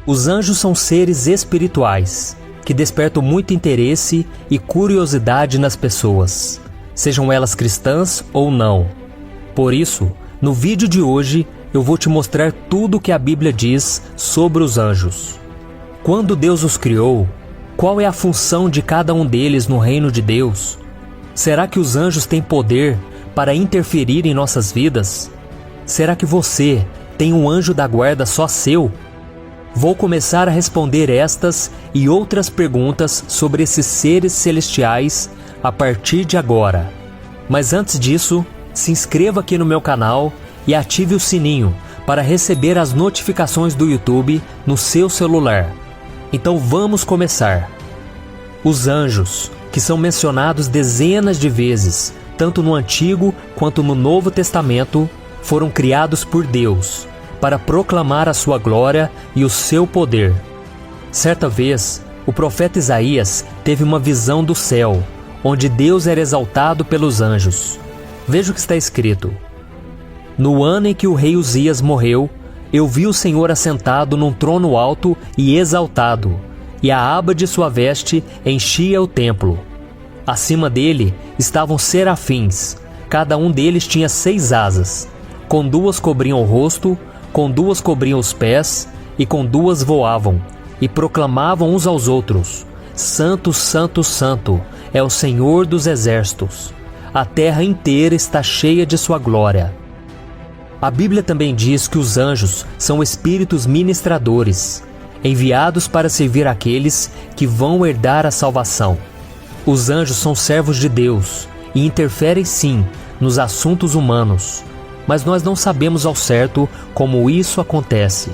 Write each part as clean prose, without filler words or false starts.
Os anjos são seres espirituais, que despertam muito interesse e curiosidade nas pessoas, sejam elas cristãs ou não. Por isso, no vídeo de hoje, eu vou te mostrar tudo o que a Bíblia diz sobre os anjos. Quando Deus os criou, qual é a função de cada um deles no reino de Deus? Será que os anjos têm poder para interferir em nossas vidas? Será que você tem um anjo da guarda só seu? Vou começar a responder estas e outras perguntas sobre esses seres celestiais a partir de agora. Mas antes disso, se inscreva aqui no meu canal e ative o sininho para receber as notificações do YouTube no seu celular. Então vamos começar. Os anjos, que são mencionados dezenas de vezes, tanto no Antigo quanto no Novo Testamento, foram criados por Deus para proclamar a sua glória e o seu poder. Certa vez, o profeta Isaías teve uma visão do céu, onde Deus era exaltado pelos anjos. Veja o que está escrito: No ano em que o rei Uzias morreu, eu vi o Senhor assentado num trono alto e exaltado, e a aba de sua veste enchia o templo. Acima dele estavam serafins, cada um deles tinha 6 asas, com 2 cobriam o rosto, com 2 cobriam os pés, e com 2 voavam, e proclamavam uns aos outros: Santo, Santo, Santo, é o Senhor dos exércitos. A terra inteira está cheia de sua glória. A Bíblia também diz que os anjos são espíritos ministradores, enviados para servir aqueles que vão herdar a salvação. Os anjos são servos de Deus e interferem sim nos assuntos humanos, mas nós não sabemos ao certo como isso acontece.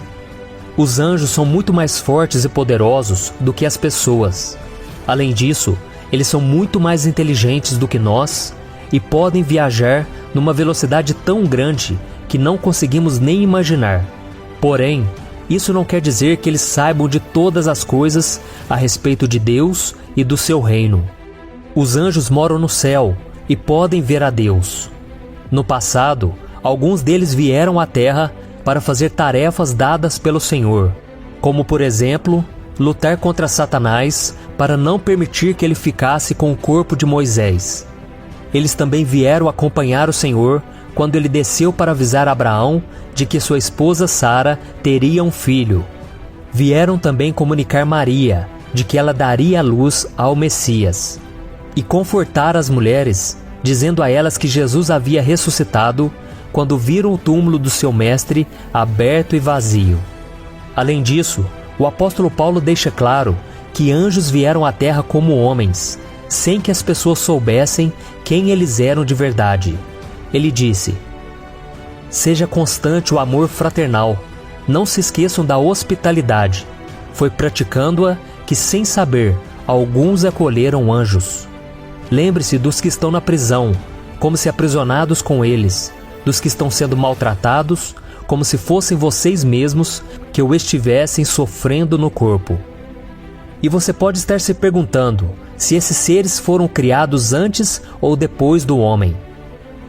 Os anjos são muito mais fortes e poderosos do que as pessoas. Além disso, eles são muito mais inteligentes do que nós e podem viajar numa velocidade tão grande que não conseguimos nem imaginar. Porém, isso não quer dizer que eles saibam de todas as coisas a respeito de Deus e do seu reino. Os anjos moram no céu e podem ver a Deus. No passado, alguns deles vieram à terra para fazer tarefas dadas pelo Senhor, como por exemplo, lutar contra Satanás para não permitir que ele ficasse com o corpo de Moisés. Eles também vieram acompanhar o Senhor quando ele desceu para avisar Abraão de que sua esposa Sara teria um filho. Vieram também comunicar Maria de que ela daria à luz ao Messias, e confortar as mulheres, dizendo a elas que Jesus havia ressuscitado quando viram o túmulo do seu mestre aberto e vazio. Além disso, o apóstolo Paulo deixa claro que anjos vieram à terra como homens, sem que as pessoas soubessem quem eles eram de verdade. Ele disse: Seja constante o amor fraternal, não se esqueçam da hospitalidade. Foi praticando-a que, sem saber, alguns acolheram anjos. Lembre-se dos que estão na prisão, como se aprisionados com eles, dos que estão sendo maltratados, como se fossem vocês mesmos que o estivessem sofrendo no corpo. E você pode estar se perguntando se esses seres foram criados antes ou depois do homem.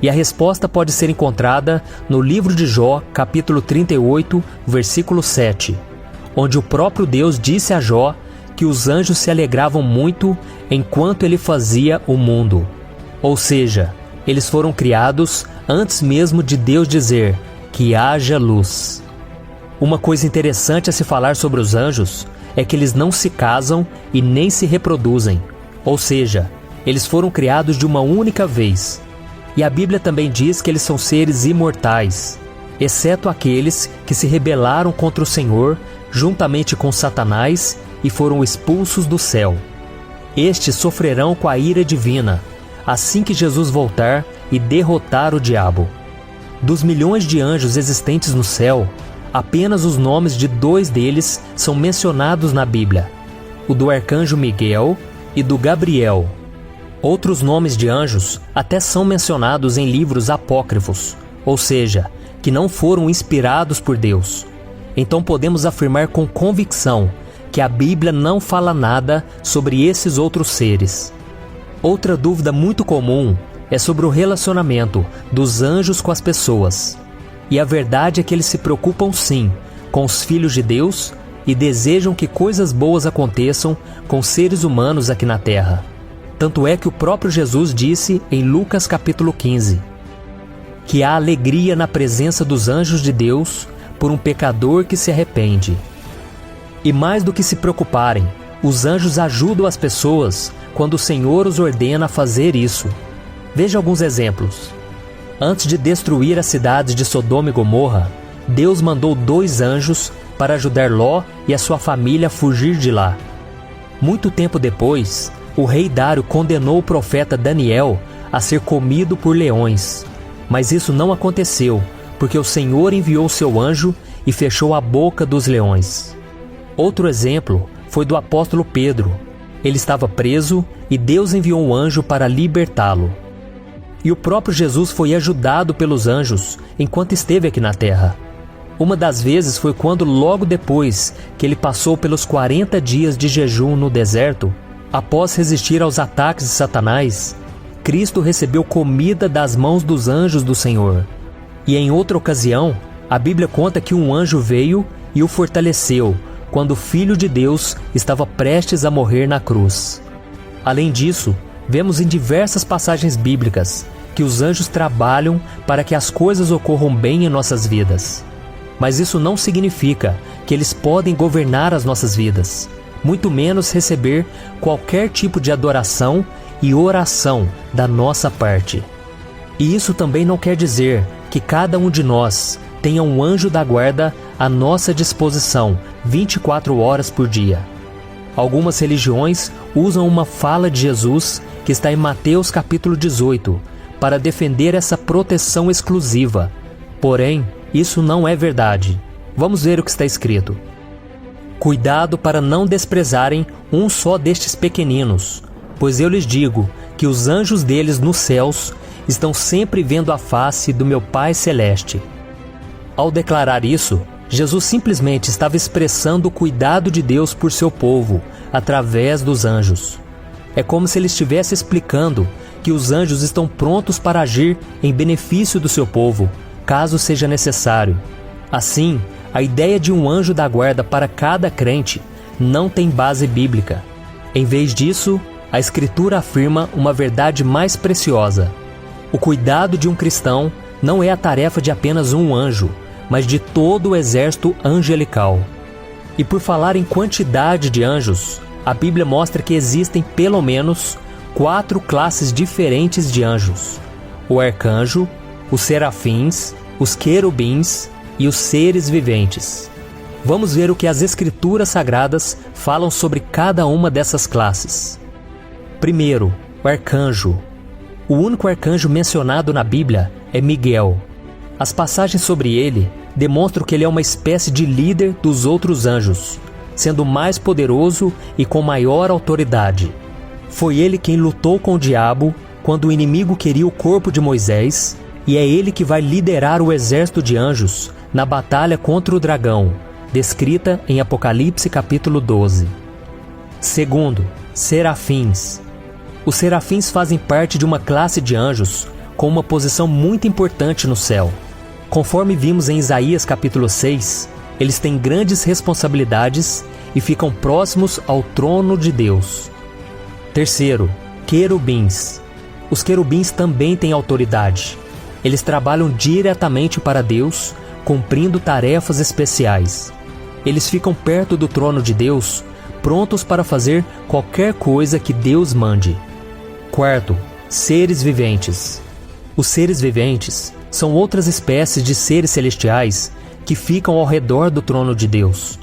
E a resposta pode ser encontrada no livro de Jó, capítulo 38, versículo 7, onde o próprio Deus disse a Jó que os anjos se alegravam muito enquanto ele fazia o mundo. Ou seja, eles foram criados antes mesmo de Deus dizer que haja luz. Uma coisa interessante a se falar sobre os anjos é que eles não se casam e nem se reproduzem. Ou seja, eles foram criados de uma única vez. E a Bíblia também diz que eles são seres imortais, exceto aqueles que se rebelaram contra o Senhor juntamente com Satanás e foram expulsos do céu. Estes sofrerão com a ira divina, assim que Jesus voltar e derrotar o diabo. Dos milhões de anjos existentes no céu, apenas os nomes de 2 deles são mencionados na Bíblia: o do arcanjo Miguel e do Gabriel. Outros nomes de anjos até são mencionados em livros apócrifos, ou seja, que não foram inspirados por Deus. Então podemos afirmar com convicção que a Bíblia não fala nada sobre esses outros seres. Outra dúvida muito comum é sobre o relacionamento dos anjos com as pessoas. E a verdade é que eles se preocupam sim com os filhos de Deus e desejam que coisas boas aconteçam com seres humanos aqui na terra. Tanto é que o próprio Jesus disse em Lucas capítulo 15, que há alegria na presença dos anjos de Deus por um pecador que se arrepende. E mais do que se preocuparem, os anjos ajudam as pessoas quando o Senhor os ordena a fazer isso. Veja alguns exemplos. Antes de destruir as cidades de Sodoma e Gomorra, Deus mandou 2 anjos para ajudar Ló e a sua família a fugir de lá. Muito tempo depois, o rei Dário condenou o profeta Daniel a ser comido por leões. Mas isso não aconteceu, porque o Senhor enviou seu anjo e fechou a boca dos leões. Outro exemplo foi do apóstolo Pedro. Ele estava preso e Deus enviou um anjo para libertá-lo. E o próprio Jesus foi ajudado pelos anjos enquanto esteve aqui na terra. Uma das vezes foi quando, logo depois que ele passou pelos 40 dias de jejum no deserto, após resistir aos ataques de Satanás, Cristo recebeu comida das mãos dos anjos do Senhor. E em outra ocasião, a Bíblia conta que um anjo veio e o fortaleceu quando o Filho de Deus estava prestes a morrer na cruz. Além disso, vemos em diversas passagens bíblicas que os anjos trabalham para que as coisas ocorram bem em nossas vidas. Mas isso não significa que eles podem governar as nossas vidas, muito menos receber qualquer tipo de adoração e oração da nossa parte. E isso também não quer dizer que cada um de nós tenha um anjo da guarda à nossa disposição 24 horas por dia. Algumas religiões usam uma fala de Jesus que está em Mateus capítulo 18 para defender essa proteção exclusiva. Porém, isso não é verdade. Vamos ver o que está escrito. Cuidado para não desprezarem um só destes pequeninos, pois eu lhes digo que os anjos deles nos céus estão sempre vendo a face do meu Pai Celeste. Ao declarar isso, Jesus simplesmente estava expressando o cuidado de Deus por seu povo, através dos anjos. É como se ele estivesse explicando que os anjos estão prontos para agir em benefício do seu povo, caso seja necessário. Assim, a ideia de um anjo da guarda para cada crente não tem base bíblica. Em vez disso, a Escritura afirma uma verdade mais preciosa. O cuidado de um cristão não é a tarefa de apenas um anjo, mas de todo o exército angelical. E por falar em quantidade de anjos, a Bíblia mostra que existem pelo menos 4 classes diferentes de anjos: o arcanjo, os serafins, os querubins e os seres viventes. Vamos ver o que as Escrituras Sagradas falam sobre cada uma dessas classes. Primeiro, o arcanjo. O único arcanjo mencionado na Bíblia é Miguel. As passagens sobre ele demonstram que ele é uma espécie de líder dos outros anjos, sendo mais poderoso e com maior autoridade. Foi ele quem lutou com o diabo quando o inimigo queria o corpo de Moisés, e é ele que vai liderar o exército de anjos na batalha contra o dragão, descrita em Apocalipse capítulo 12. Segundo, serafins. Os serafins fazem parte de uma classe de anjos com uma posição muito importante no céu. Conforme vimos em Isaías capítulo 6, eles têm grandes responsabilidades e ficam próximos ao trono de Deus. Terceiro, querubins. Os querubins também têm autoridade. Eles trabalham diretamente para Deus, cumprindo tarefas especiais. Eles ficam perto do trono de Deus, prontos para fazer qualquer coisa que Deus mande. Quarto, seres viventes. Os seres viventes são outras espécies de seres celestiais que ficam ao redor do trono de Deus.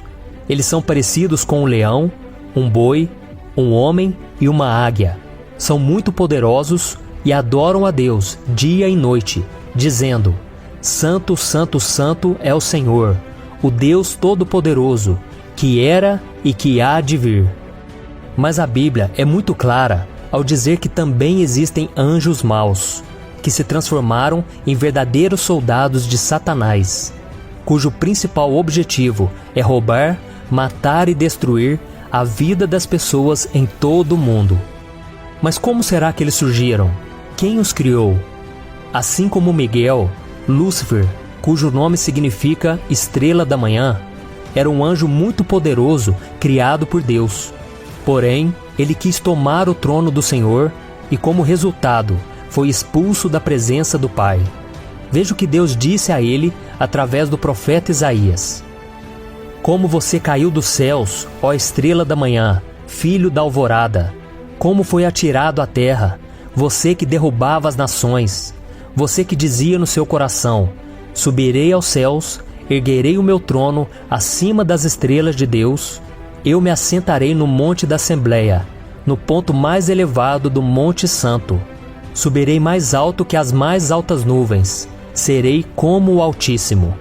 Eles são parecidos com um leão, um boi, um homem e uma águia. São muito poderosos e adoram a Deus dia e noite, dizendo: Santo, Santo, Santo é o Senhor, o Deus Todo-Poderoso, que era e que há de vir. Mas a Bíblia é muito clara ao dizer que também existem anjos maus, que se transformaram em verdadeiros soldados de Satanás, cujo principal objetivo é roubar, matar e destruir a vida das pessoas em todo o mundo. Mas como será que eles surgiram? Quem os criou? Assim como Miguel, Lúcifer, cujo nome significa estrela da manhã, era um anjo muito poderoso, criado por Deus. Porém, ele quis tomar o trono do Senhor e, como resultado, foi expulso da presença do Pai. Veja o que Deus disse a ele através do profeta Isaías. Como você caiu dos céus, ó estrela da manhã, filho da alvorada! Como foi atirado à terra, você que derrubava as nações! Você que dizia no seu coração: subirei aos céus, erguerei o meu trono acima das estrelas de Deus, eu me assentarei no monte da Assembleia, no ponto mais elevado do Monte Santo. Subirei mais alto que as mais altas nuvens, serei como o Altíssimo.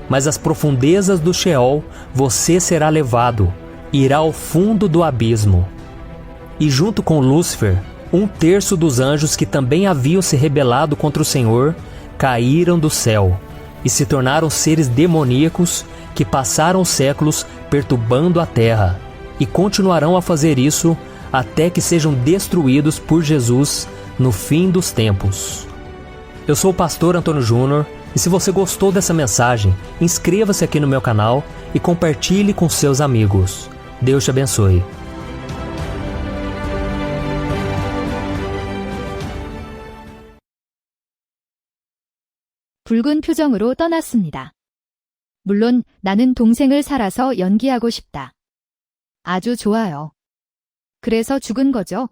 Mas às profundezas do Sheol você será levado, irá ao fundo do abismo. E junto com Lúcifer, 1/3 dos anjos que também haviam se rebelado contra o Senhor, caíram do céu, e se tornaram seres demoníacos que passaram séculos perturbando a terra, e continuarão a fazer isso até que sejam destruídos por Jesus no fim dos tempos. Eu sou o pastor Antônio Júnior, e se você gostou dessa mensagem, inscreva-se aqui no meu canal e compartilhe com seus amigos. Deus te abençoe. 붉은 표정으로 떠났습니다. 물론 나는 동생을 살아서 연기하고 싶다. 아주 좋아요. 그래서 죽은 거죠.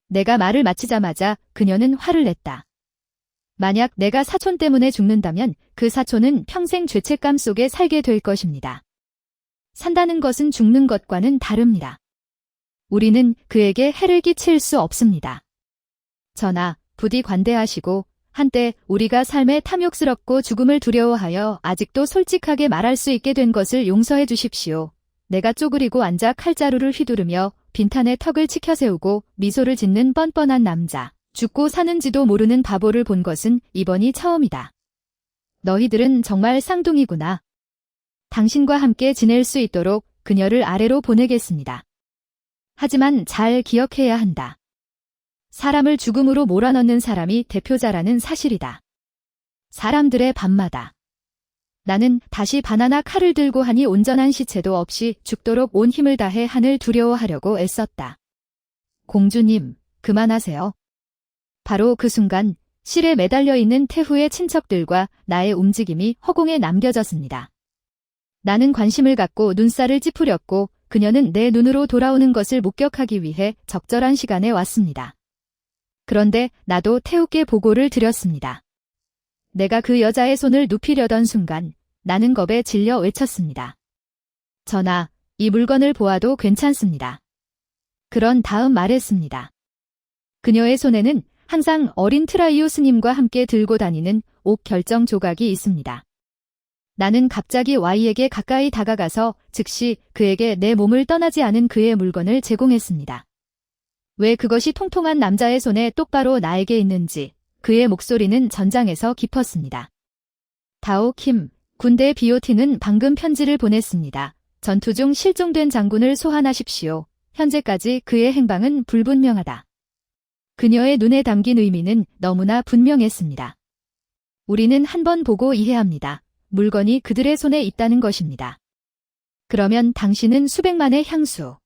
내가 말을 마치자마자 그녀는 화를 냈다. 만약 내가 사촌 때문에 죽는다면 그 사촌은 평생 죄책감 속에 살게 될 것입니다. 산다는 것은 죽는 것과는 다릅니다. 우리는 그에게 해를 끼칠 수 없습니다. 저나 부디 관대하시고 한때 우리가 삶에 탐욕스럽고 죽음을 두려워하여 아직도 솔직하게 말할 수 있게 된 것을 용서해 주십시오. 내가 쪼그리고 앉아 칼자루를 휘두르며 빈탄에 턱을 치켜세우고 미소를 짓는 뻔뻔한 남자. 죽고 사는지도 모르는 바보를 본 것은 이번이 처음이다. 너희들은 정말 쌍둥이구나. 당신과 함께 지낼 수 있도록 그녀를 아래로 보내겠습니다. 하지만 잘 기억해야 한다. 사람을 죽음으로 몰아넣는 사람이 대표자라는 사실이다. 사람들의 밤마다. 나는 다시 바나나 칼을 들고 하니 온전한 시체도 없이 죽도록 온 힘을 다해 한을 두려워하려고 애썼다. 공주님, 그만하세요. 바로 그 순간 실에 매달려 있는 태후의 친척들과 나의 움직임이 허공에 남겨졌습니다. 나는 관심을 갖고 눈살을 찌푸렸고 그녀는 내 눈으로 돌아오는 것을 목격하기 위해 적절한 시간에 왔습니다. 그런데 나도 태우께 보고를 드렸습니다. 내가 그 여자의 손을 눕히려던 순간 나는 겁에 질려 외쳤습니다. 전하, 이 물건을 보아도 괜찮습니다. 그런 다음 말했습니다. 그녀의 손에는 항상 어린 트라이오 스님과 함께 들고 다니는 옥 결정 조각이 있습니다. 나는 갑자기 Y에게 가까이 다가가서 즉시 그에게 내 몸을 떠나지 않은 그의 물건을 제공했습니다. 왜 그것이 통통한 남자의 손에 똑바로 나에게 있는지 그의 목소리는 전장에서 깊었습니다. 다오 킴, 군대 BOT는 방금 편지를 보냈습니다. 전투 중 실종된 장군을 소환하십시오. 현재까지 그의 행방은 불분명하다. 그녀의 눈에 담긴 의미는 너무나 분명했습니다. 우리는 한 번 보고 이해합니다. 물건이 그들의 손에 있다는 것입니다. 그러면 당신은 수백만의 향수,